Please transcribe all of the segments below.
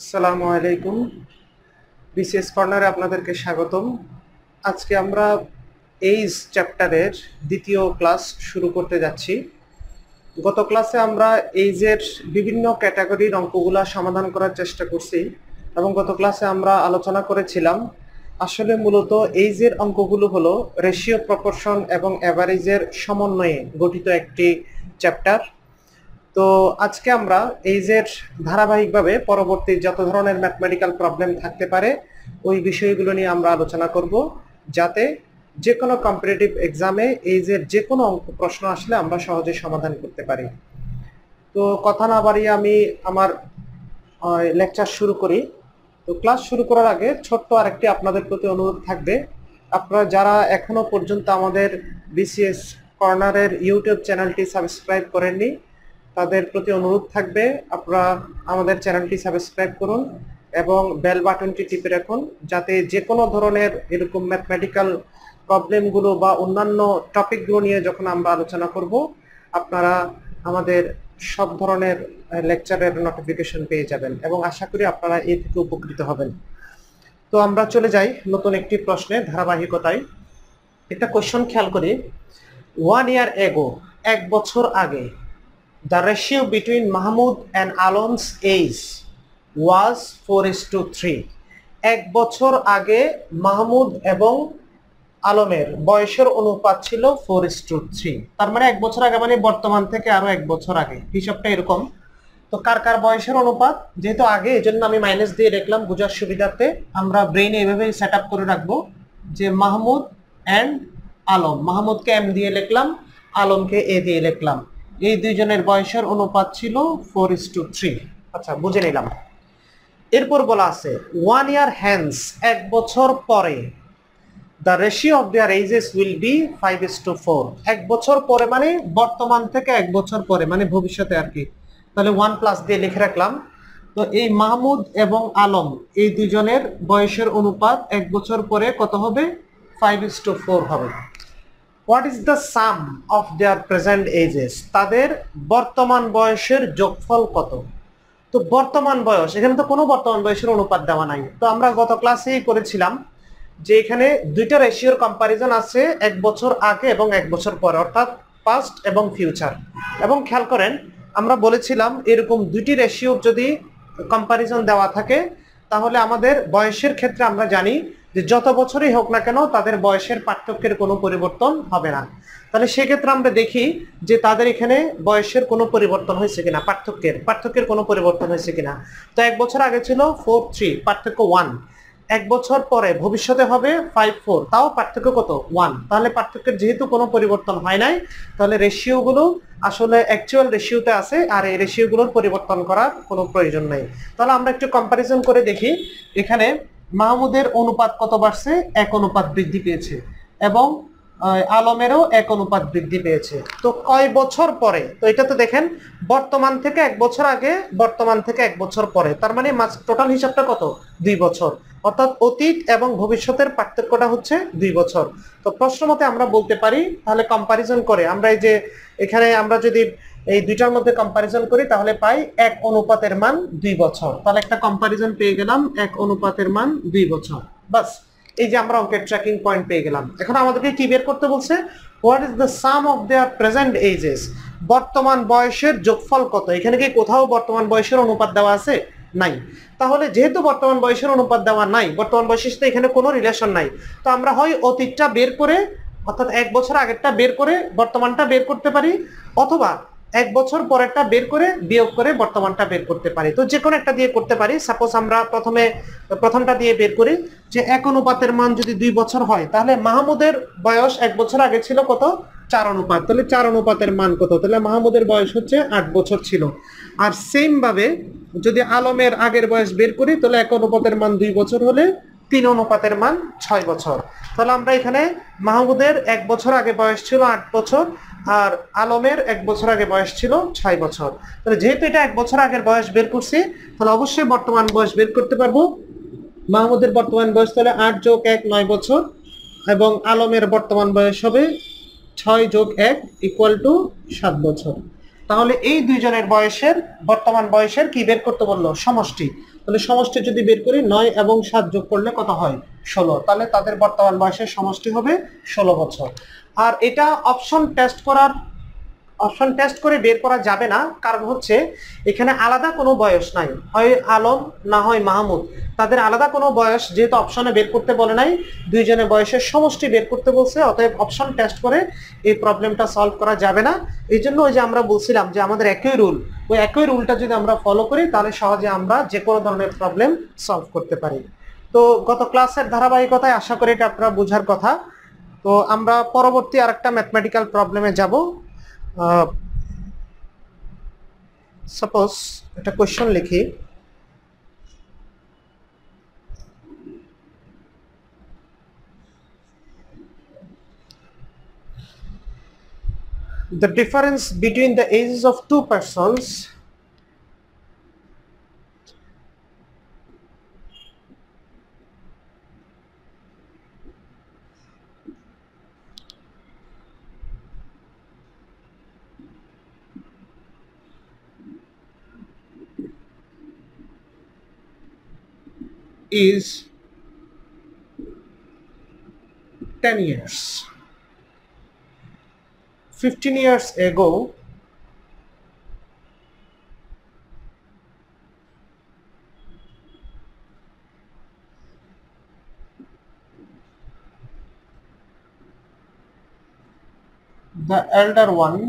আসসালামু আলাইকুম। বিসিএস কর্নারে আপনাদেরকে স্বাগতম। আজকে আমরা এইজ চ্যাপ্টারের দ্বিতীয় ক্লাস শুরু করতে যাচ্ছি। গত ক্লাসে আমরা এইজের বিভিন্ন ক্যাটাগরির অঙ্কগুলো সমাধান করার চেষ্টা করছি এবং গত ক্লাসে আমরা আলোচনা করেছিলাম আসলে মূলত এইজের অঙ্কগুলো হলো রেশিও, প্রপোর্শন এবং অ্যাভারেজের সমন্বয়ে গঠিত একটি চ্যাপ্টার। তো আজকে আমরা এইজের ধারাবাহিকভাবে পরবর্তী যত ধরনের ম্যাথমেটিক্যাল প্রবলেম থাকতে পারে ওই বিষয়গুলো নিয়ে আমরা আলোচনা করব, যাতে যে কোনো কম্পিটিটিভ এক্সামে এইজের যে কোনো অঙ্ক প্রশ্ন আসলে আমরা সহজে সমাধান করতে পারি। তো কথা না বাড়িয়ে আমি আমার লেকচার শুরু করি। তো ক্লাস শুরু করার আগে ছোট্ট আরেকটি আপনাদের প্রতি অনুরোধ থাকবে, আপনারা যারা এখনো পর্যন্ত আমাদের বিসিএস কর্নারের ইউটিউব চ্যানেলটি সাবস্ক্রাইব করেননি তাদের প্রতি অনুরোধ থাকবে আপনারা আমাদের চ্যানেলটি সাবস্ক্রাইব করুন এবং বেল বাটনটি টিপে রাখুন, যাতে যে কোনো ধরনের এরকম ম্যাথমেটিক্যাল প্রবলেমগুলো বা অন্যান্য টপিকগুলো নিয়ে যখন আমরা আলোচনা করব আপনারা আমাদের সব ধরনের লেকচারের নোটিফিকেশন পেয়ে যাবেন এবং আশা করি আপনারা এ থেকে উপকৃত হবেন। তো আমরা চলে যাই নতুন একটি প্রশ্নের ধারাবাহিকতায়। একটা কোশ্চেন খেয়াল করি। 1 year ago, এক বছর আগে, the ratio between Mahmoud and Alon's age was 4:3. এক বছর আগে মাহমুদ এবং আলমের বয়সের অনুপাত ছিল 4:3। তার মানে এক বছর আগে মানে বর্তমান থেকে আরো এক বছর আগে, হিসাবটা এরকম। তো কার কার বয়সের অনুপাত, যেহেতু আগে এই জন্য আমি মাইনাস দিয়ে রাখলাম বোঝার সুবিধার্থে। আমরা ব্রেইনে এইভাবে সেট আপ করে রাখবো যে মাহমুদ অ্যান্ড আলম, মাহমুদকে এম দিয়ে লিখলাম, আলমকে এ দিয়ে লিখলাম। এই দুইজনের বয়সের অনুপাত ছিল 4:3। আচ্ছা, বুঝে নিলাম। এরপর বলা আছে 1 year hence, এক বছর পরে, the ratio of their ages will be 5:4. এক বছর পরে মানে বর্তমান থেকে এক বছর পরে মানে ভবিষ্যতে আর কি। তাহলে 1 প্লাস দিয়ে লিখে রাখলাম। তো এই মাহমুদ এবং আলম এই দুজনের বয়সের অনুপাত এক বছর পরে কত হবে? 5:4 হবে। What is the sum of their present ages, তাদের বর্তমান বয়সের যোগফল কত? তো বর্তমান বয়স, এখানে তো কোনো বর্তমান বয়সের অনুপাত দেওয়া নাই। তো আমরা গত ক্লাসেই করেছিলাম যে এখানে দুইটা রেশিওর কম্পারিজন আছে, এক বছর আগে এবং এক বছর পরে, অর্থাৎ পাস্ট এবং ফিউচার। এবং খেয়াল করেন আমরা বলেছিলাম এরকম দুইটি রেশিওর যদি কম্পারিজন দেওয়া থাকে তাহলে আমাদের বয়সের ক্ষেত্রে আমরা জানি যে যত বছরই হোক না কেন তাদের বয়সের পার্থক্যের কোনো পরিবর্তন হবে না। তাহলে সেক্ষেত্রে আমরা দেখি যে তাদের এখানে বয়সের কোনো পরিবর্তন হয়েছে কিনা, পার্থক্যের কোনো পরিবর্তন হয়েছে কিনা। তো এক বছর আগে ছিল 4:3, পার্থক্য 1। এক বছর পরে ভবিষ্যতে হবে 5:4, তাও পার্থক্য কত? 1। তাহলে পার্থক্যের যেহেতু কোনো পরিবর্তন হয় নাই, তাহলে রেশিওগুলো আসলে অ্যাকচুয়াল রেশিওতে আছে, আর এই রেশিওগুলোর পরিবর্তন করার কোনো প্রয়োজন নাই। তাহলে আমরা একটু কম্পারিজন করে দেখি। এখানে মাহমুদের অনুপাত কত বাড়ছে? 1 অনুপাত বৃদ্ধি পেয়েছে এবং আলমেরও 1 অনুপাত বৃদ্ধি পেয়েছে। তো কয় বছর পরে? তো এটা তো দেখেন বর্তমান থেকে এক বছর আগে, বর্তমান থেকে এক বছর পরে, তার মানে টোটাল হিসাবটা কত? 2 বছর। অর্থাৎ অতীত এবং ভবিষ্যতের পার্থক্যটা হচ্ছে 2 বছর। তো প্রশ্ন মতে আমরা বলতে পারি, তাহলে কম্পারিজন করে আমরা এই যে এখানে আমরা যদি এই দুইটার মধ্যে কম্পারিজন করি তাহলে পাই 1 অনুপাতের মান 2 বছর। তাহলে একটা কম্পারিজন পেয়ে গেলাম, 1 অনুপাতের মান 2 বছর। বাস, এই যে আমরা অঙ্কের ট্র্যাকিং পয়েন্ট পেয়ে গেলাম। এখন আমাদেরকে কি বের করতে বলছে? What is the sum of their present ages, বর্তমান বয়সের যোগফল কত? এখানে কি কোথাও বর্তমান বয়সের অনুপাত দেওয়া আছে? নাই। তাহলে যেহেতু বর্তমান বয়সের অনুপাত দেওয়া নাই, বর্তমান বয়সের সাথে এখানে কোনো রিলেশন নাই, তো আমরা হয় অতীতটা বের করে অর্থাৎ এক বছর আগেরটা বের করে বর্তমানটা বের করতে পারি, অথবা এক বছর পরেরটা বের করে বিয়োগ করে বর্তমানটা বের করতে পারি। তো যে কোনো একটা দিয়ে করতে পারি। সাপোজ আমরা প্রথমটা দিয়ে বের করি যে 1 অনুপাতের মান যদি 2 বছর হয় তাহলে মাহমুদের বয়স এক বছর আগে ছিল কত? 4 অনুপাত। তাহলে 4 অনুপাতের মান কত? তাহলে মাহমুদের বয়স হচ্ছে 8 বছর ছিল। আর সেম ভাবে যদি আলমের আগের বয়স বের করি তাহলে 1 অনুপাতের মান 2 বছর হলে 3 অনুপাতের মান 6 বছর। তাহলে আমরা এখানে মাহমুদের 1 বছর আগে বয়স ছিল 8 বছর আর আলমের 1 বছর আগে বয়স ছিল 6 বছর। তাহলে যেহেতু এটা 1 বছর আগের বয়স বের করছি, তাহলে অবশ্যই বর্তমান বয়স বের করতে পারবো। মাহমুদের বর্তমান বয়স তাহলে 8 + 1 9 বছর এবং আলমের বর্তমান বয়স হবে 6 + 1 = 7 বছর। তাহলে এই দুইজনের বয়সের বর্তমান বয়সের কি বের করতে বললো? সমষ্টি। তাহলে সমষ্টি যদি বের করি 9 এবং 7 যোগ করলে কত হয়? 16। তাহলে তাদের বর্তমান বয়সের সমষ্টি হবে 16 বছর। আর এটা অপশন টেস্ট করে বের করা যাবে না, কারণ হচ্ছে এখানে আলাদা কোনো বয়স নাই, হয় আলম না হয় মাহমুদ, তাদের আলাদা কোনো বয়স যেহেতু অপশনে বের করতে বলে নাই, দুইজনের বয়সের সমষ্টি বের করতে বলছে, অতএব অপশন টেস্ট করে এই প্রবলেমটা সলভ করা যাবে না। এই জন্য ওই যে আমরা বলছিলাম যে আমাদের একই রুল, ওই একই রুলটা যদি আমরা ফলো করি তাহলে সহজে আমরা যে কোনো ধরনের প্রবলেম সলভ করতে পারি। তো গত ক্লাসের ধারাবাহিকতায় আশা করি এটা আপনারা বোঝার কথা। তো আমরা পরবর্তী আরেকটা ম্যাথমেটিক্যাল প্রবলেমে যাব। সাপোজ একটা কোয়েশ্চন লিখি, the difference between the ages of two persons is 10 years. 15 years ago the elder one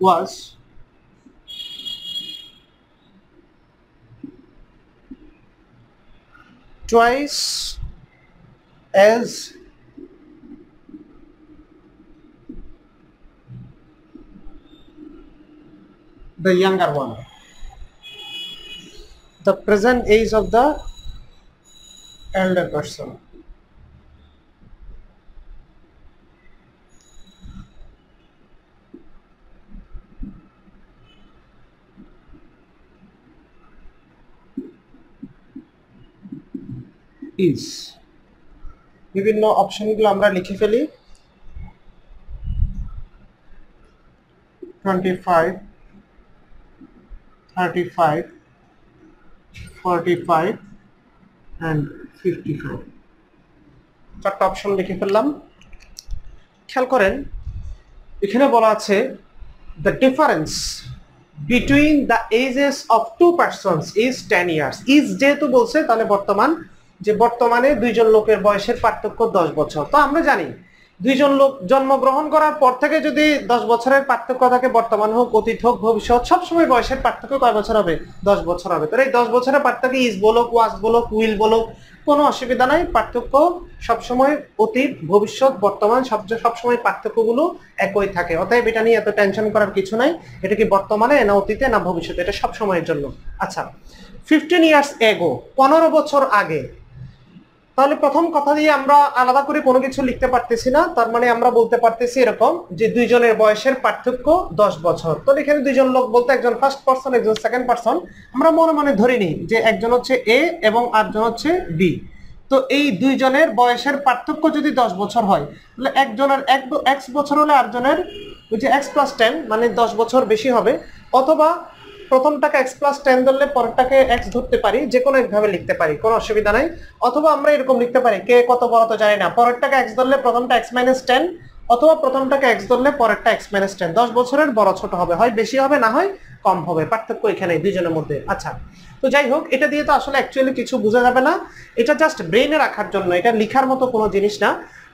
was twice as the younger one. The present age of the elder person is, বিভিন্ন অপশনগুলো আমরা লিখে ফেলি, 25, 35, 45 and 55। চারটা option লিখে ফেললাম। খেয়াল করেন এখানে বলা আছে the difference between the ages of two persons is 10 years। is যেহেতু বলছে তাহলে বর্তমানে দুইজন লোকের বয়সের পার্থক্য 10 বছর। তো আমরা জানি দুইজন লোক জন্মগ্রহণ করার পর থেকে যদি 10 বছরের পার্থক্য থাকে, বর্তমান হোক অতীত হোক ভবিষ্যৎ, সবসময় বয়সের পার্থক্য কয় বছর হবে? 10 বছর হবে। তাহলে এই 10 বছরের পার্থক্য ইজ বলো, ওয়াজ বলো, উইল বলো, কোনো অসুবিধা নাই, পার্থক্য সবসময় অতীত ভবিষ্যৎ বর্তমান সবসময় পার্থক্যগুলো একই থাকে। অতএব এটা নিয়ে এত টেনশন করার কিছু নাই, এটা কি বর্তমানে না অতীতে না ভবিষ্যতে, এটা সব সময়ের জন্য। আচ্ছা, 15 ইয়ার্স এগো, 15 বছর আগে। তাহলে প্রথম কথা দিয়ে আমরা আলাদা করে কোনো কিছু লিখতে পারতেছি না, তার মানে আমরা বলতে পারতেছি এরকম যে দুইজনের বয়সের পার্থক্য 10 বছর। তো এখানে দুইজন লোক বলতে একজন ফার্স্ট পারসন একজন সেকেন্ড পারসন, আমরা মনে মনে ধরে নিই যে একজন হচ্ছে এ এবং আরেকজন হচ্ছে বি। তো এই দুইজনের বয়সের পার্থক্য যদি 10 বছর হয়, তাহলে একজনের x বছর হলে আরেকজনের ওই যে x + 10 মানে 10 বছর বেশি হবে। অথবা প্রথমটাকে x + 10 ধরলে পরেরটাকে x ধরতে পারি, যে কোনো একভাবে লিখতে পারি, কোনো অসুবিধা নাই। অথবা আমরা এরকম লিখতে পারি, কে কত বড় তো জানি না, পরেরটাকে x ধরলে প্রথমটা x - 10, অথবা প্রথমটাকে x ধরলে পরেরটা x - 10। 10 বছরের বড় ছোট হবে, হয় বেশি হবে না হয় কম হবে, পার্থক্য এখানে দুইজনের মধ্যে। আচ্ছা, তো যাই হোক, এটা দিয়ে তো আসলে অ্যাকচুয়ালি কিছু বোঝা যাবে না, এটা জাস্ট ব্রেইনে রাখার জন্য, এটা লিখার মতো কোনো জিনিস না।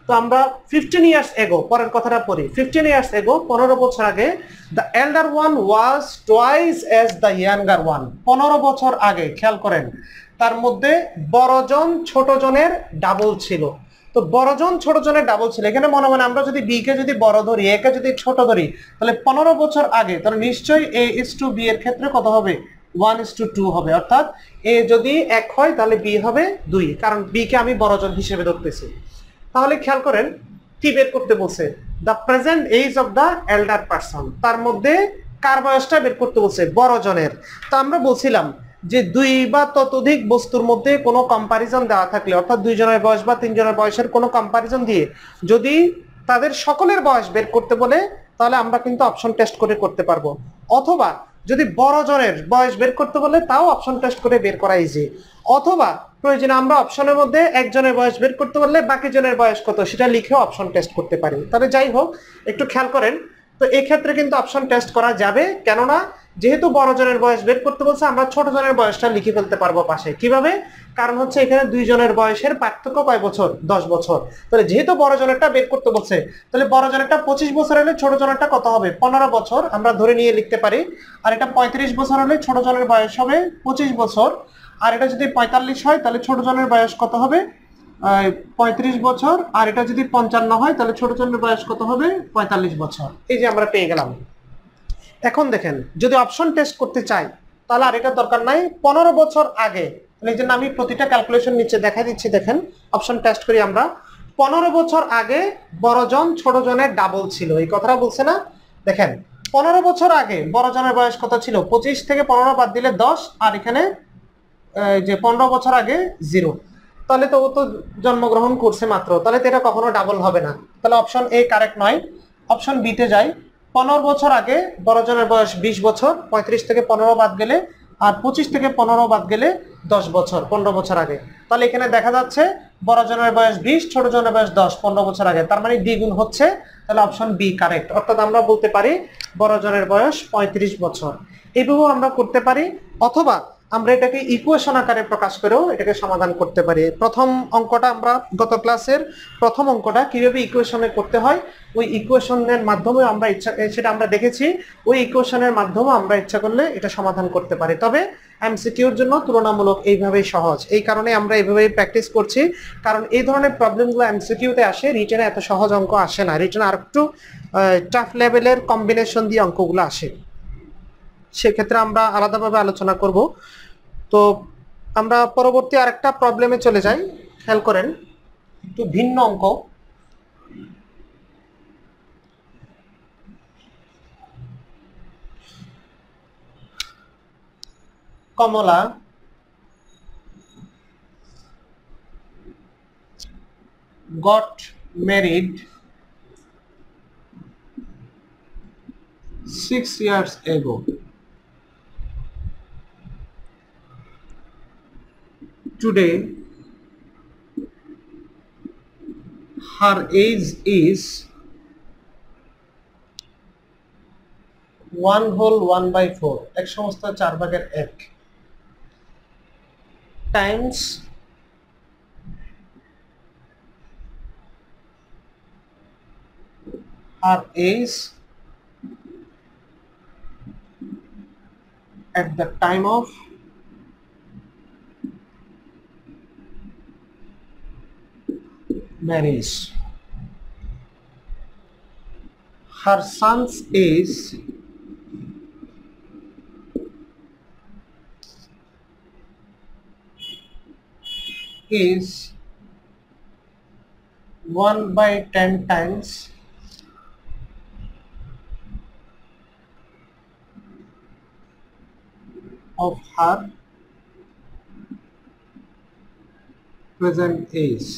তো আমরা 15 ইয়ার্স এগো, পরের কথাটা পড়ি। 15 ইয়ার্স এগো, 15 বছর আগে, the এল্ডার one was twice as the younger one. 15 বছর আগে, খেয়াল করেন, তার মধ্যে বড়জন ছোটজনের ডাবল ছিল। তো বড়জন ছোটজনের ডাবল ছিল, এখানে মনে মনে আমরা যদি বি কে যদি বড় ধরি, এ কে যদি ছোট ধরি, তাহলে 15 বছর আগে, তাহলে নিশ্চয়ই a to b এর ক্ষেত্রে কত হবে? 1:2 হবে। অর্থাৎ এ যদি 1 হয় তাহলে বি হবে 2, কারণ বি কে আমি বড়জন হিসেবে ধরতেছি। তাহলে খেয়াল করেন কি বের করতে বলছে, the present age of the elder person, তার মধ্যে কার বয়সটা বের করতে বলছে? বড়জনের। তো আমরা বলছিলাম যে দুই বা ততোধিক বস্তুর মধ্যে কোনো কম্পারিজন দেওয়া থাকলে, অর্থাৎ দুইজনের বয়স বা তিনজনের বয়সের কোনো কম্পারিজন দিয়ে যদি তাদের সকলের বয়স বের করতে বলে, তাহলে আমরা কিন্তু অপশন টেস্ট করে করতে পারবো। অথবা যদি বড় জনের বয়স বের করতে বলে তাও অপশন টেস্ট করে বের করা ইজি। অথবা প্রয়োজনে আমরা অপশনের মধ্যে একজনের বয়স বের করতে বললে বাকি জনের বয়স কত সেটা লিখেও অপশন টেস্ট করতে পারি। তাহলে যাই হোক, একটু খেয়াল করেন। তো এই ক্ষেত্রে কিন্তু অপশন টেস্ট করা যাবে, কেননা যেহেতু বড় জনের বয়স বের করতে বলছে আমরা ছোট জনের বয়সটা লিখে ফেলতে পারবো পাশে। কিভাবে? কারণ হচ্ছে এখানে দুইজনের বয়সের পার্থক্য কয় বছর? 10 বছর। তাহলে যেহেতু বড় জনেরটা বের করতে বলছে, তাহলে বড় জনেরটা 25 বছর হলে ছোট জনেরটা কত হবে? 15 বছর আমরা ধরে নিয়ে লিখতে পারি। আর এটা 35 বছর হলে ছোট জনের বয়স হবে 25 বছর। আর এটা যদি 45 হয় তাহলে ছোট জনের বয়স কত হবে? 35 বছর। আর এটা যদি 55 হয় তাহলে ছোট জনের বয়স কত হবে? 45 বছর। এই যে আমরা পেয়ে গেলাম। এখন দেখেন, যদি অপশন টেস্ট করতে চাই তাহলে আর এটা দরকার নাই। 15 বছর আগে, এই জন্য আমি প্রতিটা ক্যালকুলেশন নিচে দেখাই দিচ্ছি। দেখেন, অপশন টেস্ট করি আমরা। 15 বছর আগে বড় জন ছোট জনের ডাবল ছিল, এই কথাটা বলছে না? দেখেন, 15 বছর আগে বড় জনের বয়স কত ছিল? 25 থেকে 15 বাদ দিলে 10, আর এখানে যে 15 বছর আগে 0। তাহলে তো ও তো জন্মগ্রহণ করছে মাত্র, তাহলে তো এটা কখনো ডাবল হবে না। তাহলে অপশন এ কারেক্ট নয়। অপশন বি তে যাই। 15 বছর আগে বড় জনের বয়স 20 বছর, 35 থেকে 15 বাদ গেলে, আর 25 থেকে 15 বাদ গেলে 10 বছর, 15 বছর আগে। তাহলে এখানে দেখা যাচ্ছে বড় জনের বয়স 20, ছোট জনের বয়স 10, 15 বছর আগে, তার মানে দ্বিগুণ হচ্ছে। তাহলে অপশন বি কারেক্ট। অর্থাৎ আমরা বলতে পারি বড় জনের বয়স 35 বছর। এইভাবেও আমরা করতে পারি। অথবা আমরা এটাকে ইকুয়েশন আকারে প্রকাশ করেও এটাকে সমাধান করতে পারি। প্রথম অঙ্কটা আমরা গত ক্লাসের প্রথম অঙ্কটা কিভাবে ইকুয়েশনে করতে হয় ওই ইকুয়েশনের মাধ্যমে আমরা সেটা আমরা দেখেছি। ওই ইকুয়েশনের মাধ্যমে আমরা ইচ্ছা করলে এটা সমাধান করতে পারি। তবে এমসিকিউর জন্য তুলনামূলক এইভাবেই সহজ। এই কারণে আমরা এইভাবেই প্র্যাকটিস করছি, কারণ এই ধরনের প্রবলেমগুলো এমসিকিউতে আসে, রিটেনে এত সহজ অঙ্ক আসে না। রিটেনে আর একটু টাফ লেভেলের কম্বিনেশন দিয়ে অঙ্কগুলো আসে, সেক্ষেত্রে আমরা আলাদাভাবে আলোচনা করব। তো আমরা পরবর্তী আরেকটা প্রবলেমে চলে যাই। খেয়াল করেন, একটু ভিন্ন অঙ্ক। কমলা got married 6 years ago. Today her age is 1/4, এক সমস্ত 4/1 times her age at the time of marriage. Her son's age is 1/10 times of her present age.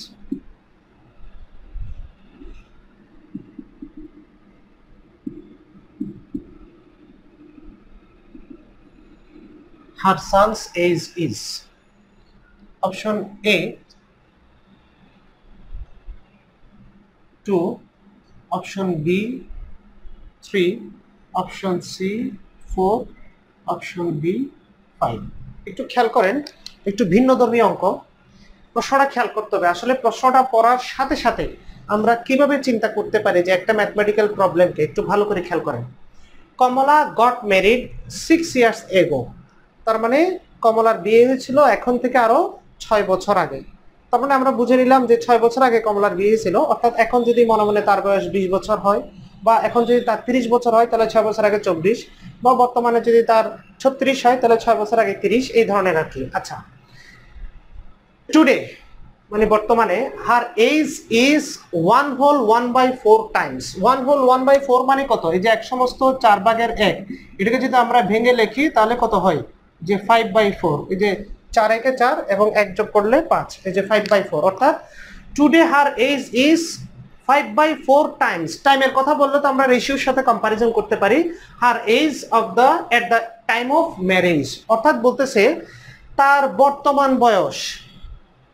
Her son's age is option A 2, option B 3, option C 4, option D 5। একটু খেয়াল করেন, একটু ভিন্নধর্মী অঙ্ক। প্রশ্নটা খেয়াল করতে হবে। আসলে প্রশ্নটা পড়ার সাথে সাথে আমরা কিভাবে চিন্তা করতে পারি যে একটা ম্যাথমেটিক্যাল প্রবলেমকে, একটু ভালো করে খেয়াল করেন। কমলা গট ম্যারিড 6 years ago, তার মানে কমলার বিয়ে হয়েছিল এখন থেকে আরো 6 বছর আগে। তার মানে আমরা বুঝে নিলাম যে 6 বছর আগে কমলার বিয়ে হয়েছিল। অর্থাৎ এখন যদি মনে মনে তার বয়স 20 বছর হয়, বা এখন যদি তার 30 বছর হয় তাহলে 6 বছর আগে 24, বা বর্তমানে যদি তার 36 হয় তাহলে 6 বছর আগে 30, এই ধরনের আর কি। আচ্ছা, টুডে মানে বর্তমানে হার এজ ইজ 1/4 টাইমস। 1/4 মানে কত? এই যে এক সমস্ত 4/1, এটাকে যদি আমরা ভেঙে লিখি তাহলে কত হয়? যে 5/4। এই যে 4 একে 4 এবং 1 যোগ করলে 5, এই যে 5/4। অর্থাৎ today her age is 5/4 times, টাইমের কথা বললে তো আমরা রেশিওর সাথে কম্পারিজন করতে পারি, her age of the at the time of marriage, অর্থাৎ বলতেছে তার বর্তমান বয়স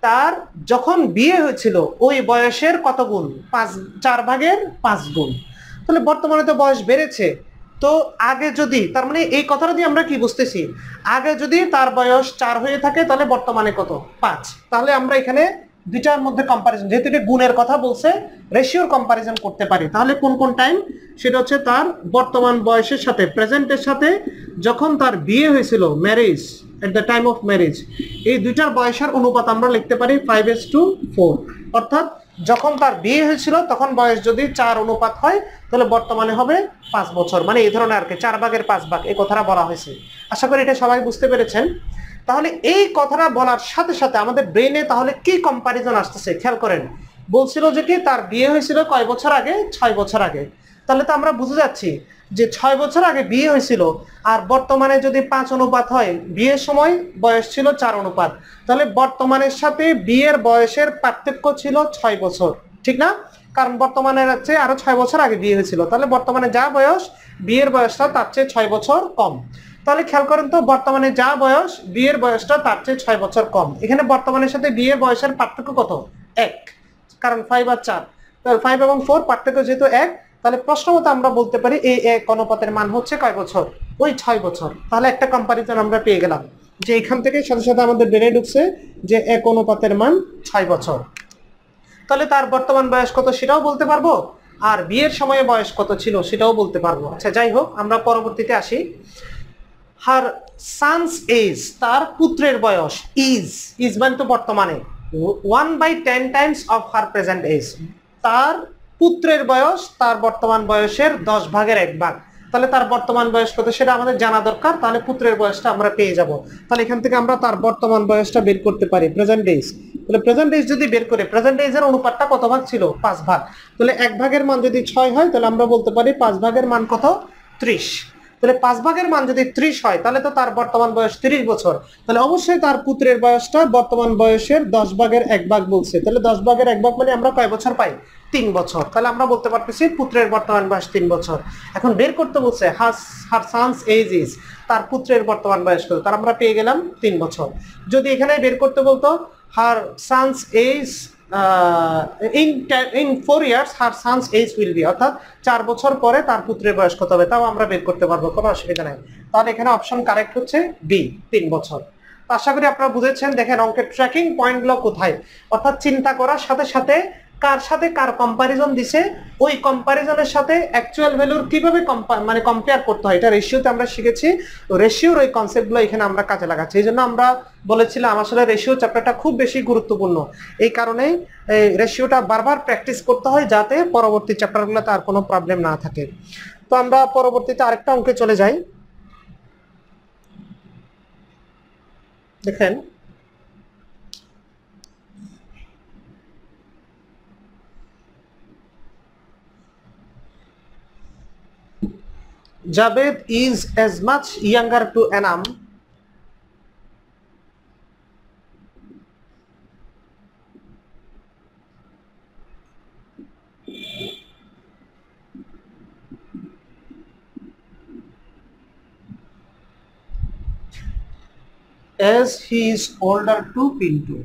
তার যখন বিয়ে হয়েছিল ওই বয়সের কত গুণ, 4/5 গুণ। তাহলে বর্তমানে তো বয়স বেড়েছে, তো আগে যদি, তার মানে এই কথাটা দিয়ে আমরা কি বুঝতেছি, আগে যদি তার বয়স 4 হয়ে থাকে তাহলে বর্তমানে কত, 5। তাহলে আমরা এখানে দুইটার মধ্যে কম্পারিজন, যেহেতু এটা গুণের কথা বলছে, রেশিওর কম্পারিজন করতে পারি। তাহলে কোন কোন টাইম, সেটা হচ্ছে তার বর্তমান বয়সের সাথে, প্রেজেন্টের সাথে যখন তার বিয়ে হয়েছিল, marriage, at the time of marriage, এই দুইটার বয়সের অনুপাত আমরা লিখতে পারি 5:4। অর্থাৎ যখন তার বিয়ে হয়েছিল তখন বয়স যদি 4 অনুপাত হয় তাহলে বর্তমানে হবে 5 বছর, মানে এই ধরনের আর কি 4/5 এই কথাটা বলা হয়েছে। আশা করি এটা সবাই বুঝতে পেরেছেন। তাহলে এই কথাটা বলার সাথে সাথে আমাদের ব্রেনে তাহলে কি কম্পারিজন আসতেছে খেয়াল করেন। বলছিল যে কি তার বিয়ে হয়েছিল কয় বছর আগে, 6 বছর আগে। তাহলে তো আমরা বুঝে যাচ্ছি যে 6 বছর আগে বিয়ে হয়েছিল, আর বর্তমানে যদি 5 অনুপাত হয়, বিয়ের সময় বয়স ছিল 4 অনুপাত, তাহলে বর্তমানের সাথে বিয়ের বয়সের পার্থক্য ছিল 6 বছর, ঠিক না? কারণ বর্তমানে চেয়ে আরো 6 বছর আগে বিয়ে হয়েছিল, তাহলে বর্তমানে যা বয়স বিয়ের বয়সটা তার চেয়ে 6 বছর কম। তাহলে খেয়াল করেন তো, বর্তমানে যা বয়স বিয়ের বয়সটা তার চেয়ে 6 বছর কম। এখানে বর্তমানের সাথে বিয়ের বয়সের পার্থক্য কত, 1, কারণ 5 আর 4, তাহলে 5 এবং 4 পার্থক্য যেহেতু 1, তাহলে প্রশ্ন মতো আমরা বলতে পারি এই 1 অনুপাতের মান হচ্ছে কয় বছর, ওই 6 বছর। তাহলে একটা কম্পারিজন আমরা পেয়ে গেলাম, যে এখান থেকে সাথে সাথে আমাদের ব্রেনে ঢুকছে যে 1 অনুপাতের মান 6 বছর। তাহলে তার বর্তমান বয়স কত সেটাও বলতে পারবো, আর বিয়ের সময়ে বয়স কত ছিল সেটাও বলতে পারবো। আচ্ছা যাই হোক, আমরা পরবর্তীতে আসি। হার সানস এজ, তার পুত্রের বয়স, ইজ মানে তো বর্তমানে, 1/10 times of her present age, তার পুত্রের বয়স তার বর্তমান বয়সের 10/1 তাহলে তার বর্তমান বয়স কত সেটা আমাদের জানা দরকার। তাহলে পুত্রের বয়সটা আমরা পেয়ে যাব। তাহলে এখান থেকে আমরা তার বর্তমান বয়সটা বের করতে পারি, প্রেজেন্ট এজ। তাহলে প্রেজেন্ট এজ যদি বের করে, প্রেজেন্ট এজের অনুপাতটা কত ভাগ ছিল, 5 ভাগ। তাহলে 1/এর মান যদি 6 হয় তাহলে আমরা বলতে পারি 5/এর মান কত, 30। তাহলে 5/এর মান যদি 30 হয় তাহলে তো তার বর্তমান বয়স 30 বছর। তাহলে অবশ্যই তার পুত্রের বয়সটা বর্তমান বয়সের 10/1 বলছে। তাহলে 10/1 মানে আমরা কয় বছর পাই, 3 বছর। তাহলে আমরা বলতে পারতেছি পুত্রের বর্তমান বয়স 3 বছর। এখন বের করতে বলছে হার সানস এজ ইজ, তার পুত্রের বর্তমান বয়স কত, তার আমরা পেয়ে গেলাম 3 বছর। যদি এখানে বের করতে বলতো হার Sans age in 4 years her son's age will be, অর্থাৎ 4 বছর পরে তার পুত্রের বয়স কত হবে, তাও আমরা বের করতে পারবো, কোনো অসুবিধা নাই। তাহলে এখানে অপশন কারেক্ট হচ্ছে বি, 3 বছর। আশা করি আপনারা বুঝেছেন। দেখেন অঙ্কের ট্র্যাকিং পয়েন্টগুলো কোথায়, অর্থাৎ চিন্তা করার সাথে সাথে কার সাথে কার কম্পারিজন দিছে, ওই কম্পারিজনের সাথে অ্যাকচুয়াল ভ্যালুর কিভাবে কম্পেয়ার করতে হয়, এটা রেশিওতে আমরা শিখেছি। তো রেশিওর ওই কনসেপ্টগুলো এখানে আমরা কাজে লাগাচ্ছি। এই জন্য আমরা বলেছিলাম আসলে রেশিও চ্যাপ্টারটা খুব বেশি গুরুত্বপূর্ণ। এই কারণেই রেশিওটা বারবার প্র্যাকটিস করতে হয় যাতে পরবর্তী চ্যাপ্টারগুলোতে আর কোনো প্রবলেম না থাকে। তো আমরা পরবর্তীতে আরেকটা অঙ্কে চলে যাই। দেখেন Javed is as much younger to Anam as he is older to Pintu.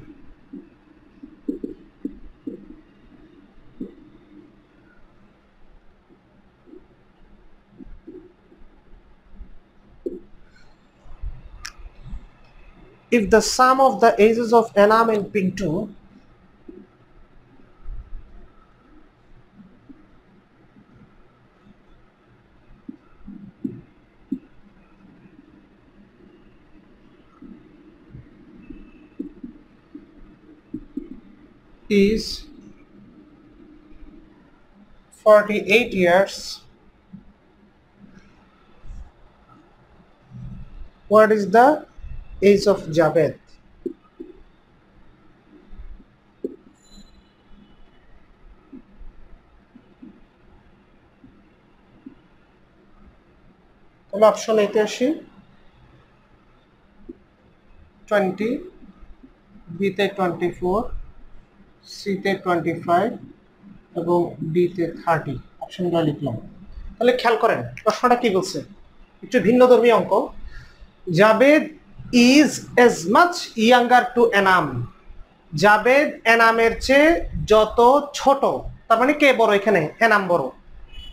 If the sum of the ages of Anam and Pintu is 48 years, what is the age of Javed? তাহলে option এতে আসি, 20, বিতে 24, সিতে 25, এবং D তে 30 অপশনটা লিখলাম। তাহলে খেয়াল করেন প্রশ্নটা কি বলছে, একটু ভিন্নধর্মী অঙ্ক। Javed is as much younger to Enam. Javed এনামের চেয়ে যত ছোট, তার মানে কে বড় এখানে? এনাম বড়।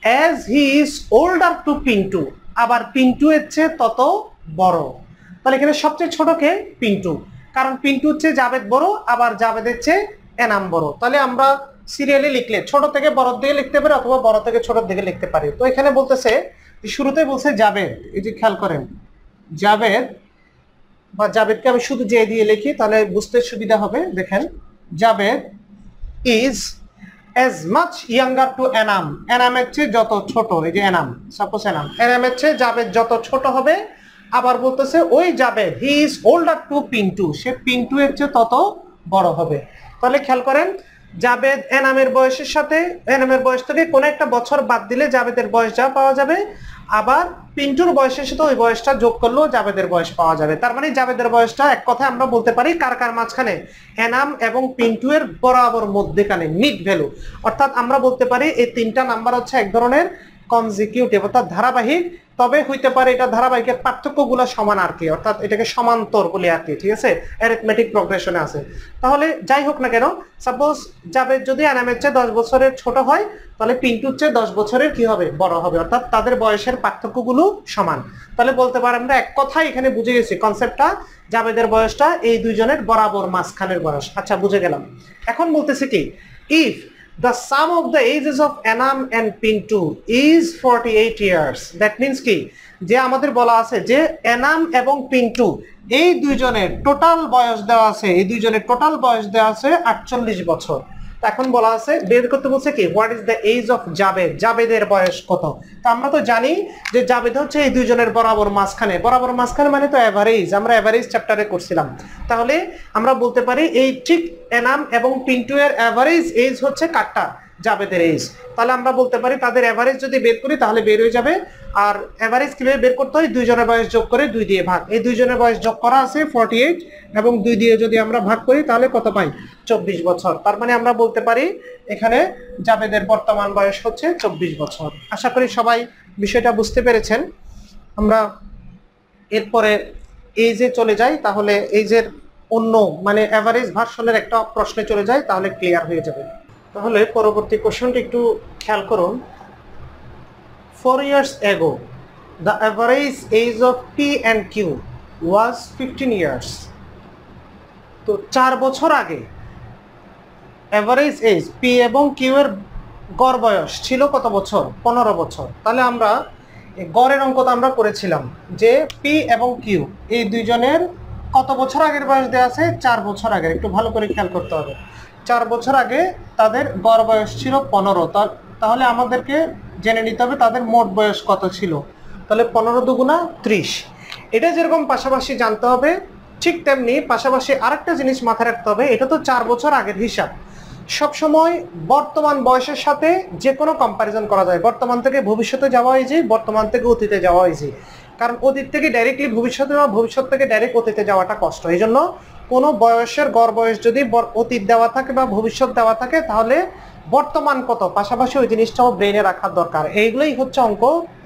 As he is older to Pintu, আবার পিন্টু এর চেয়ে তত বড়। তাহলে এখানে সবচেয়ে ছোট কে? পিন্টু, কারণ পিন্টু হচ্ছে জাবেদ বড়, আবার জাবেদের চেয়ে এনাম বড়। তাহলে আমরা সিরিয়ালি লিখলে ছোট থেকে বড়র দিকে লিখতে পারি অথবা বড় থেকে ছোটর দিকে লিখতে পারি। তো এখানে বলতেছে শুরুতে বলছে জাবেদ, এই যে খেয়াল করেন জাবেদ, বা জাবেদকে আমি শুধু জে দিয়ে লিখি তাহলে বুঝতে সুবিধা হবে। দেখেন Javed is as much younger to Enam, এনামের চেয়ে যত ছোট, এই যে এনাম, সাপোজ এনাম, এনামের চেয়ে জাবেদ যত ছোট হবে। আবার বলতেছে ওই Javed he is older to Pintu, সে পিন্টু এর চেয়ে তত বড় হবে। তাহলে খেয়াল করেন জাবেদ এনামের বয়সের সাথে, এনামের বয়স থেকে কোনো একটা বছর বাদ দিলে জাবেদের বয়স যা পাওয়া যাবে, আবার পিন্টুর বয়সের সাথে ওই বয়সটা যোগ করলেও জাবেদের বয়স পাওয়া যাবে। তার মানে জাবেদের বয়সটা এক কথায় আমরা বলতে পারি কার কার মাঝখানে? এনাম এবং পিন্টু এর বরাবর মধ্যখানে, মিড ভ্যালু। অর্থাৎ আমরা বলতে পারি এই তিনটা নাম্বার হচ্ছে এক ধরনের কনজিকিউটিভ, অর্থাৎ ধারাবাহিক, তবে হইতে পারে এটা ধারাবাহিকের পার্থক্যগুলো সমান আর কি, অর্থাৎ এটাকে সমান্তর বলি আর কি, ঠিক আছে, অ্যারিথমেটিক প্রোগ্রেশনে আছে। তাহলে যাই হোক না কেন, সাপোজ জাবেদ যদি এনামের চেয়ে 10 বছরের ছোট হয়, তাহলে পিন্টুর চেয়ে 10 বছরের কি হবে? বড় হবে, অর্থাৎ তাদের বয়সের পার্থক্যগুলো সমান। তাহলে বলতে পারি আমরা এক কথাই এখানে বুঝে গেছি কনসেপ্টটা, জাবেদের বয়সটা এই দুইজনের বরাবর মাঝখানের বয়স। আচ্ছা বুঝে গেলাম। এখন বলতেছে কি, if the sum of the ages of Enam and Pintu is 48 years, that means কি, যে আমাদের বলা আছে যে এনাম এবং পিন্টু এই দুইজনের টোটাল বয়স দেওয়া আছে, এই দুইজনের টোটাল বয়স দেওয়া আছে 48 বছর। এখন বলা আছে বের করতে বলছে কি, what is the age of Javed, জাবেদের বয়স কত। তো আমরা তো জানি যে জাবেদ হচ্ছে এই দুইজনের বরাবর মাঝখানে, বরাবর মাঝখানে মানে তো এভারেজ, আমরা এভারেজ চ্যাপ্টারে করছিলাম। তাহলে আমরা বলতে পারি এই ঠিক এনাম এবং পিন্টু এর এভারেজ এজ হচ্ছে কাটটা জাবেদের এজ। তাহলে আমরা বলতে পারি তাদের এভারেজ যদি বের করি তাহলে বের হয়ে যাবে। আর এভারেজ কিভাবে বের করতে হয়? দুইজনের বয়স যোগ করে 2 দিয়ে ভাগ, এই দুইজনের বয়স যোগ করা আছে 48 এবং 2 দিয়ে যদি আমরা ভাগ করি তাহলে কত পাই? 24 বছর। তার মানে আমরা বলতে পারি এখানে জাবেদের বর্তমান বয়স হচ্ছে 24 বছর। আশা করি সবাই বিষয়টা বুঝতে পেরেছেন। আমরা এরপরে এজে চলে যাই, তাহলে এজের অন্য মানে এভারেজ ভার্সনের একটা প্রশ্নে চলে যাই, তাহলে ক্লিয়ার হয়ে যাবে। তাহলে পরবর্তী কোশ্চেনটা একটু খেয়াল করুন। 4 years ago the average age of P and Q was 15 years. তো 4 বছর আগে এভারেজ এজ পি এবং কিউ এর গড় বয়স ছিল কত বছর? 15 বছর। তাহলে আমরা গড়ের অঙ্কটা আমরা করেছিলাম যে পি এবং কিউ এই দুইজনের কত বছর আগের বয়স দেওয়া আছে? 4 বছর আগে। একটু ভালো করে খেয়াল করতে হবে, 4 বছর আগে তাদের গড় বয়স ছিল 15। তাহলে আমাদেরকে জেনে নিতে হবে তাদের মোট বয়স কত ছিল। তাহলে 15 দুগুণা 30। এটা যেরকম পাশাপাশি জানতে হবে, ঠিক তেমনি পাশাপাশি আরেকটা জিনিস মাথায় রাখতে হবে, এটা তো 4 বছর আগের হিসাব। সবসময় বর্তমান বয়সের সাথে যে কোনো কম্প্যারিজন করা যায়। বর্তমান থেকে ভবিষ্যতে যাওয়া ইজি, বর্তমান থেকে অতীতে যাওয়া ইজি, কারণ অতীত থেকে ডাইরেক্টলি ভবিষ্যতে যাওয়া, ভবিষ্যৎ থেকে ডাইরেক্ট অতীতে যাওয়াটা কষ্ট। এই জন্য কোনো বয়সের গড় বয়স যদি অতীত দেওয়া থাকে বা ভবিষ্যৎ দেওয়া থাকে তাহলে বর্তমান কত পাশাপাশি ওই জিনিসটাও ব্রেনে রাখার দরকার। এইগুলোই হচ্ছে অঙ্ক,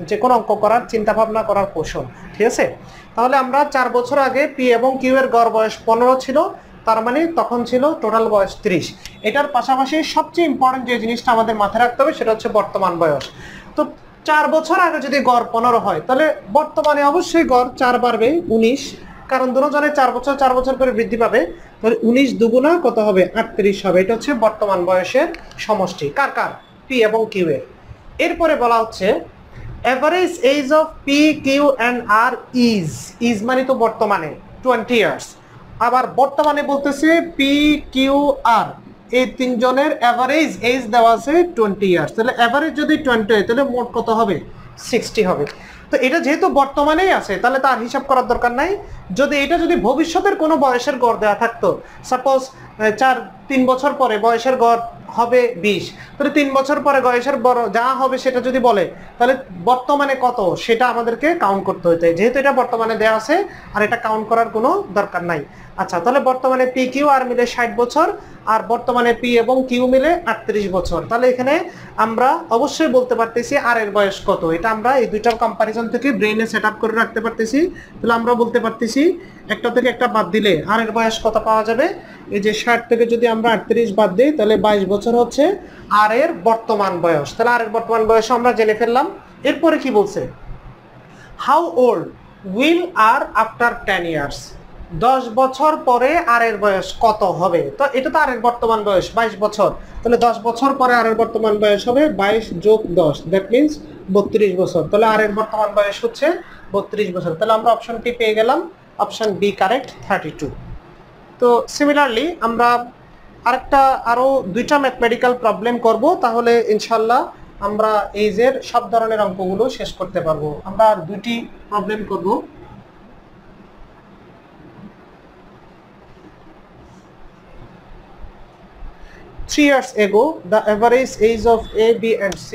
যে কোনো অঙ্ক করার চিন্তা ভাবনা করার কৌশল, ঠিক আছে। তাহলে আমরা 4 বছর আগে পি এবং কিউ এর গড় বয়স 15 ছিল, তার মানে তখন ছিল টোটাল বয়স 30। এটার পাশাপাশি সবচেয়ে ইম্পর্টেন্ট যে জিনিসটা আমাদের মাথায় রাখতে হবে সেটা হচ্ছে বর্তমান বয়স। তো 4 বছর আগে যদি গড় 15 হয় তাহলে বর্তমানে অবশ্যই গড় 4 বাড়বে 19, কারণ দুজনে 4 বছর করে বৃদ্ধি পাবে। তাহলে 19 দুগুণা কত হবে? 38 হবে। এটা হচ্ছে বর্তমান বয়সের সমষ্টি, কার কার? পি এবং কিউ এর। এরপরে বলা হচ্ছে average age of P Q and R is মানে তো বর্তমানে 20 ইয়ার্স। আবার বর্তমানে বলতেছে পি কিউ আর এই তিনজনের এভারেজ এজ দেওয়া আছে 20 ইয়ার্স। তাহলে এভারেজ যদি 20 হয় তাহলে মোট কত হবে? 60 হবে। তো এটা যেহেতু বর্তমানেই আছে তাহলে তার হিসাব করার দরকার নাই, যদি এটা যদি ভবিষ্যতের কোনো বয়সের গড় দেওয়া থাকতো, সাপোজ 3 বছর পরে বয়সের গড় হবে 20, তাহলে 3 বছর পরে বয়সের বড় যা হবে সেটা যদি বলে, তাহলে বর্তমানে কত সেটা আমাদেরকে কাউন্ট করতে হতো। যেহেতু এটা বর্তমানে দেওয়া আছে আর এটা কাউন্ট করার কোনো দরকার নাই। আচ্ছা, তাহলে বর্তমানে পি কিউ আর মিলে 60 বছর, আর বর্তমানে পি এবং কিউ মিলে 38 বছর। তাহলে এখানে আমরা অবশ্যই বলতে পারতেছি আর এর বয়স কত। এটা আমরা এই দুইটার কম্পারিজন থেকে ব্রেইনে সেট আপ করে রাখতে পারতেছি। তাহলে আমরা বলতে পারতেছি একটা থেকে একটা বাদ দিলে আর এর বয়স কত পাওয়া যাবে। এই যে 60 থেকে যদি আমরা 38 বাদ দিই, তাহলে 22 বছর হচ্ছে আর এর বর্তমান বয়স। তাহলে আর এর বর্তমান বয়স আমরা জেনে ফেললাম। এরপরে কি বলছে, how old will R after 10 years, 10 বছর পরে আর এর বয়স কত হবে। তো এটা তো আর এর বর্তমান বয়স 22 বছর, তাহলে 10 বছর পরে আর এর বর্তমান বয়স হবে 22 যোগ 10, দ্যাট মিন্স 32 বছর। তাহলে আর এর বর্তমান বয়স হচ্ছে 32 বছর। তাহলে আমরা অপশনটি পেয়ে গেলাম, অপশন বি কারেক্ট, 32। তো সিমিলারলি আমরা আরো দুইটা ম্যাথমেটিক্যাল প্রবলেম করব, তাহলে ইনশাল্লাহ আমরা এইজের সব ধরনের অঙ্কগুলো শেষ করতে পারবো। আমরা আর দুইটি প্রবলেম করব। Three years ago, the average age of A, B, and C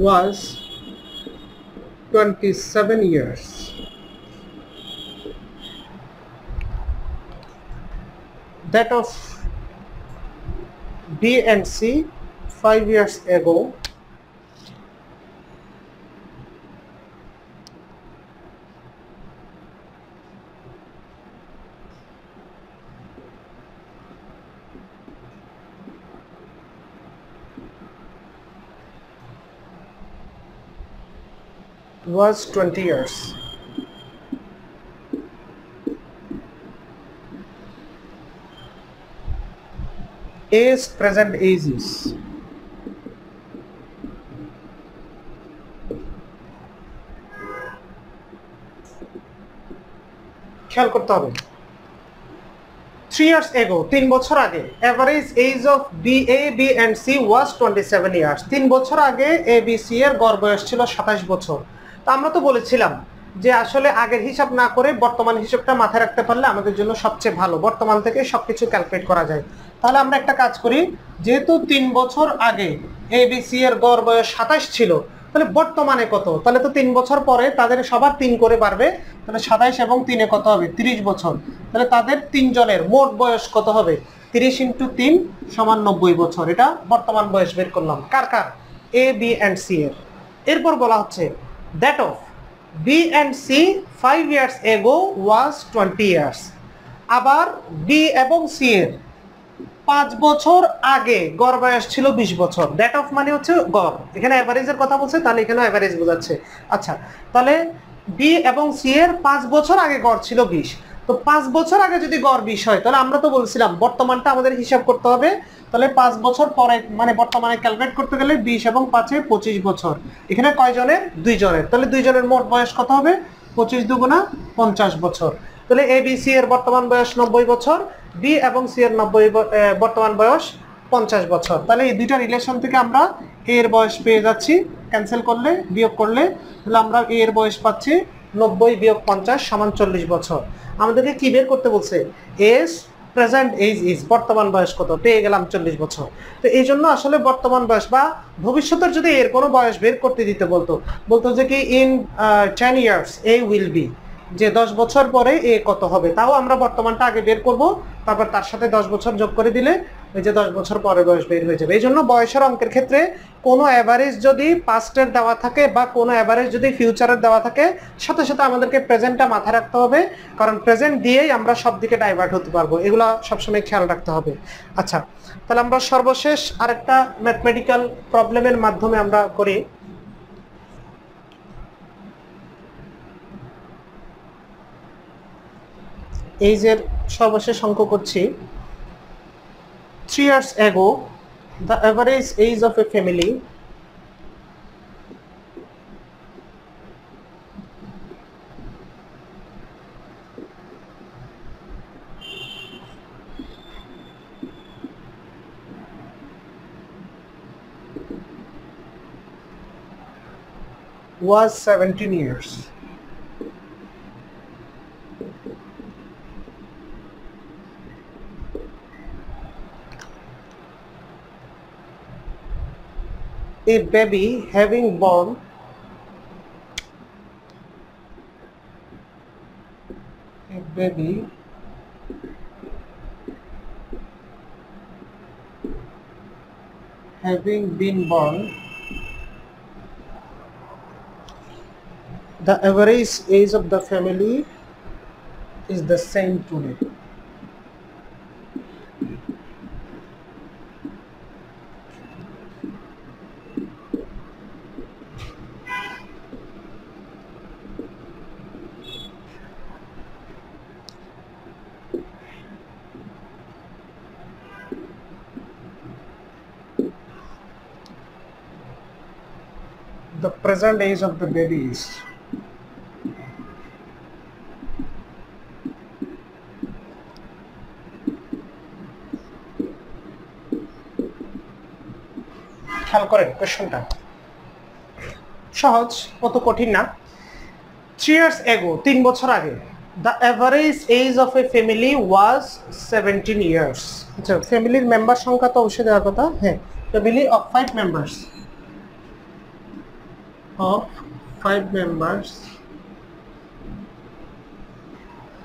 was 27 years. That of B and C 5 years ago was 20 years. A's present age is খেয়াল করতে হবে 3 years ago 3 বছর আগে average age of A, B and C was 27 years 3 বছর আগে A, B, C এর গড় বয়স ছিল 27 বছর। তো আমরা তো বলেছিলাম যে আসলে আগের হিসাব না করে বর্তমান হিসাবটা মাথায় রাখতে পারলে আমাদের জন্য সবচেয়ে ভালো, বর্তমান থেকে সবকিছু ক্যালকুলেট করা যায়। তাহলে আমরা একটা কাজ করি, যেহেতু 3 বছর আগে A, B, C এর গড় বয়স 27 ছিল, তাহলে বর্তমানে কত, তাহলে তো 3 বছর পরে তাদের সবার 3 করে বাড়বে, তাহলে 27 এবং 3 কত হবে 30 বছর। তাহলে তাদের তিনজনের মোট বয়স কত হবে 30 × 3 = 90 বছর। এটা বর্তমান বয়স বের করলাম কার কার, A, B and C এর। এরপর বলা হচ্ছে that of B and C 5 years ago was 20 years। আবার B এবং C এর 5 বছর আগে গড় বয়স ছিল 20 বছর। দ্যাট অফ মানে হচ্ছে গড়, এখানে এভারেজের কথা বলছে, তাহলে এখানে এভারেজ বোঝাচ্ছে। আচ্ছা, তাহলে বি এবং সি এর 5 বছর আগে গড় ছিল 20। তো 5 বছর আগে যদি গড় 20 হয়, তাহলে আমরা তো বলছিলাম বর্তমানটা আমাদের হিসাব করতে হবে। তাহলে 5 বছর পরে মানে বর্তমানে ক্যালকুলেট করতে গেলে 20 এবং 5 এ 25 বছর। এখানে কয়জনের, 2 জনের। তাহলে 2 জনের মোট বয়স কত হবে 25 × 2 = 50 বছর। তাহলে এ বি সি এর বর্তমান বয়স 90 বছর, বি এবং সি এর বর্তমান বয়স 50 বছর। তাহলে এই দুইটা রিলেশন থেকে আমরা এ এর বয়স পেয়ে যাচ্ছি, ক্যান্সেল করলে বিয়োগ করলে, তাহলে আমরা এ এর বয়স পাচ্ছি 90 - 50 = 40 বছর। আমাদেরকে কি বের করতে বলছে, এজ প্রেজেন্ট এজ ইজ, বর্তমান বয়স কত, পেয়ে গেলাম 40 বছর। তো এই জন্য আসলে বর্তমান বয়স বা ভবিষ্যতের যদি এর কোনো বয়স বের করতে দিতে বলতো যে কি in 10 years A will be, যে 10 বছর পরে এ কত হবে, তাও আমরা বর্তমানটা আগে বের করব, তারপর তার সাথে 10 বছর যোগ করে দিলে ওই যে 10 বছর পরে বয়স বের হয়ে যাবে। এই জন্য বয়সের অঙ্কের ক্ষেত্রে কোনো অ্যাভারেজ যদি পাস্টের দেওয়া থাকে বা কোনো অ্যাভারেজ যদি ফিউচারের দেওয়া থাকে, সাথে সাথে আমাদেরকে প্রেজেন্টটা মাথায় রাখতে হবে, কারণ প্রেজেন্ট দিয়েই আমরা সব দিকে ডাইভার্ট হতে পারবো। এগুলা সবসময় খেয়াল রাখতে হবে। আচ্ছা, তাহলে আমরা সর্বশেষ আরেকটা ম্যাথমেটিক্যাল প্রবলেমের মাধ্যমে আমরা করি। এইজের সর্বশেষ অঙ্ক করছি। 3 years ago the average age of a family was 17 years. A baby having born having been born, the average age of the family is the same today. The present age of the baby is খেয়াল করেন কোশ্চেনটা সহজ, অত কঠিন না। 3 years ago, 3 বছর আগে, the average age of a family was 17 years. আচ্ছা, ফ্যামিলির মেম্বার সংখ্যা তো অবশ্যই দেওয়ার কথা। হ্যাঁ, family of 5 members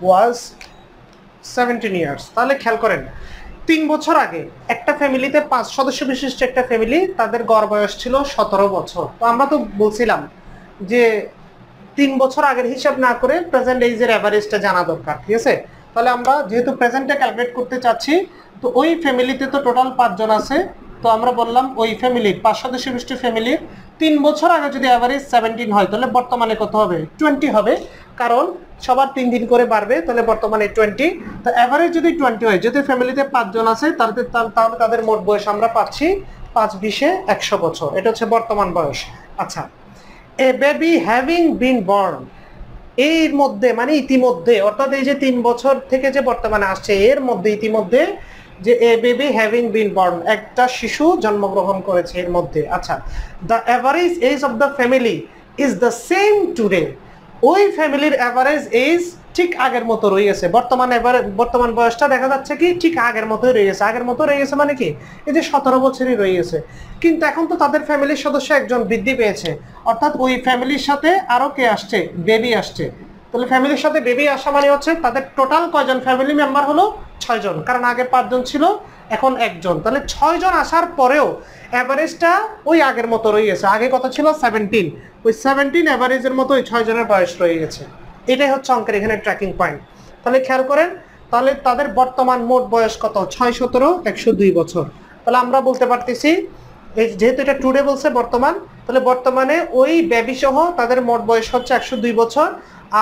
was 17 years. তাহলে খেয়াল করেন 3 বছর আগে একটা ফ্যামিলিতে 5 সদস্য বিশিষ্ট একটা ফ্যামিলি, তাদের গড় বয়স ছিল 17 বছর। তো আমরা তো বলছিলাম যে 3 বছর আগের হিসাব না করে প্রেজেন্ট এজের এভারেজটা জানা দরকার, ঠিক আছে? তাহলে আমরা যেহেতু প্রেজেন্টে ক্যালকুলেট করতে চাচ্ছি, তো ওই ফ্যামিলিতে তো টোটাল 5 জন আছে, তো আমরা বললাম ওই ফ্যামিলির 5 সদস্য বিশিষ্ট ফ্যামিলির 3 বছর আগে যদি এভারেজ 17 হয়, তাহলে বর্তমানে কত হবে? 20 হবে, কারণ সবার 3 দিন করে বাড়বে, তাহলে বর্তমানে 20। তো এভারেজ যদি 20 হয়, যদি ফ্যামিলিতে 5 জন আছে, তাহলে তাদের মোট বয়স আমরা পাচ্ছি 5 20 100 বছর। এটা হচ্ছে বর্তমান বয়স। আচ্ছা, এ বেবি হ্যাভিং বিন বর্ন, এর মধ্যে মানে ইতিমধ্যে, অর্থাৎ এই যে 3 বছর থেকে যে বর্তমানে আসছে, এর মধ্যে ইতিমধ্যে যে a baby having been born, একটা শিশু জন্মগ্রহণ করেছে এর মধ্যে। আচ্ছা, the average age of the family is the same today, ওই ফ্যামিলির এভারেজ এজ ঠিক আগের মতো রয়েছে। বর্তমান বয়সটা দেখা যাচ্ছে কি ঠিক আগের মতোই রয়েছে। আগের মতো রয়েছে মানে কি, এই যে 17 বছরই রয়েছে। কিন্তু এখন তো তাদের ফ্যামিলির সদস্য একজন বৃদ্ধি পেয়েছে, অর্থাৎ ওই ফ্যামিলির সাথে আরো কে আসছে? বেবি আসছে। তাহলে ফ্যামিলির সাথে বেবি আসা মানে হচ্ছে তাদের টোটাল কয়জন ফ্যামিলি মেম্বার হলো? 6 জন, কারণ আগে 5 জন ছিল, এখন 1 জন। তাহলে 6 জন আসার পরেও এভারেজটা ওই আগের মতো রয়েছে। আগে কত ছিল? 17। ওই 17 এভারেজের মতো ওই 6 জনের বয়স রয়ে গেছে। এটাই হচ্ছে অঙ্কের এখানে ট্র্যাকিং পয়েন্ট। তাহলে খেয়াল করেন, তাহলে তাদের বর্তমান মোট বয়স কত? 6 17 102 বছর। তাহলে আমরা বলতে পারতেছি, এই যেহেতু এটা টুডে বলছে বর্তমান, তাহলে বর্তমানে ওই বেবি সহ তাদের মোট বয়স হচ্ছে 102 বছর,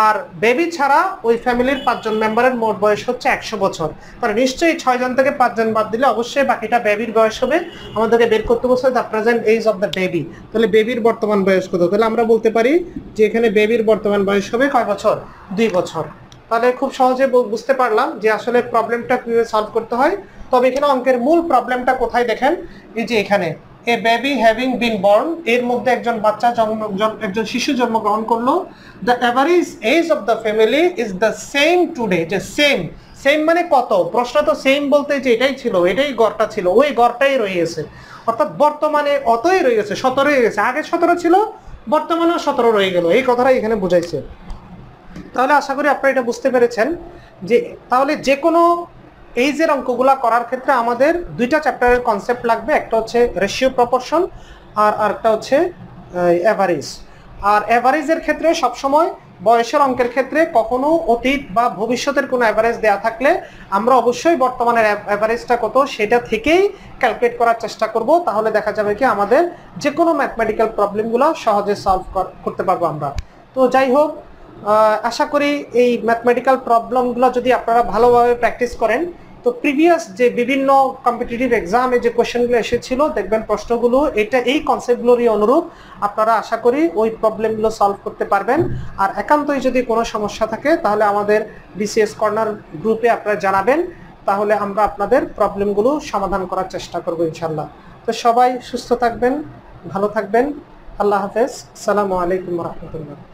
আর বেবি ছাড়া ওই ফ্যামিলির 5 জন মেম্বারের মোট বয়স হচ্ছে 100 বছর। তাহলে নিশ্চয়ই 6 জন থেকে 5 জন বাদ দিলে অবশ্যই বাকিটা বেবির বয়স হবে। আমাদেরকে বের করতে বলছে the present age of the baby. তাহলে বেবির বর্তমান বয়স কত? তাহলে আমরা বলতে পারি যে এখানে বেবির বর্তমান বয়স হবে কয় বছর? 2 বছর। তাহলে খুব সহজে বুঝতে পারলাম যে আসলে প্রবলেমটা কিভাবে সলভ করতে হয়। তবে এখানে অঙ্কের মূল প্রবলেমটা কোথায় দেখেন, এই যে এখানে a baby having been born, এর মধ্যে একজন বাচ্চা একজন শিশু জন্মগ্রহণ করলো। The average age of the family is the same today. যে সেম মানে কত? প্রশ্ন তো সেম বলতে যে এটাই ছিল, এটাই গড়টা ছিল, ওই গড়টাই রয়েছে, অর্থাৎ বর্তমানে অতই রয়েছে, 17 রয়ে গেছে। আগে 17 ছিল, বর্তমানেও 17 রয়ে গেল, এই কথাটাই এখানে বুঝাইছে। তাহলে আশা করি আপনারা এটা বুঝতে পেরেছেন যে তাহলে যে কোনো এইজের অঙ্কগুলা করার ক্ষেত্রে আমাদের 2টা চ্যাপ্টারের কনসেপ্ট লাগবে। একটা হচ্ছে রেশিও প্রপোর্শন, আর আরেকটা হচ্ছে এভারেজ। আর এভারেজের ক্ষেত্রে সবসময় বয়সের অঙ্কের ক্ষেত্রে কখনো অতীত বা ভবিষ্যতের কোনো এভারেজ দেওয়া থাকলে আমরা অবশ্যই বর্তমানের এভারেজটা কত সেটা থেকেই ক্যালকুলেট করার চেষ্টা করব। তাহলে দেখা যাবে কি আমাদের যে কোনো ম্যাথমেটিক্যাল প্রবলেমগুলো সহজে সলভ করতে পারবো আমরা। তো যাই হোক, আশা করি এই ম্যাথমেটিক্যাল প্রবলেমগুলো যদি আপনারা ভালোভাবে প্র্যাকটিস করেন, তো প্রিভিয়াস যে বিভিন্ন কম্পিটিটিভ এক্সামে যে কোশ্চেনগুলো এসেছিল দেখবেন প্রশ্নগুলো এই কনসেপ্টগুলোরই অনুরূপ। আপনারা আশা করি ওই প্রবলেমগুলো সলভ করতে পারবেন। আর একান্তই যদি কোনো সমস্যা থাকে তাহলে আমাদের বিসিএস কর্নার গ্রুপে আপনারা জানাবেন, তাহলে আমরা আপনাদের প্রবলেমগুলো সমাধান করার চেষ্টা করব ইনশাল্লাহ। তো সবাই সুস্থ থাকবেন, ভালো থাকবেন। আল্লাহ হাফেজ। আসসালামু আলাইকুম রহমতুল্লাহ।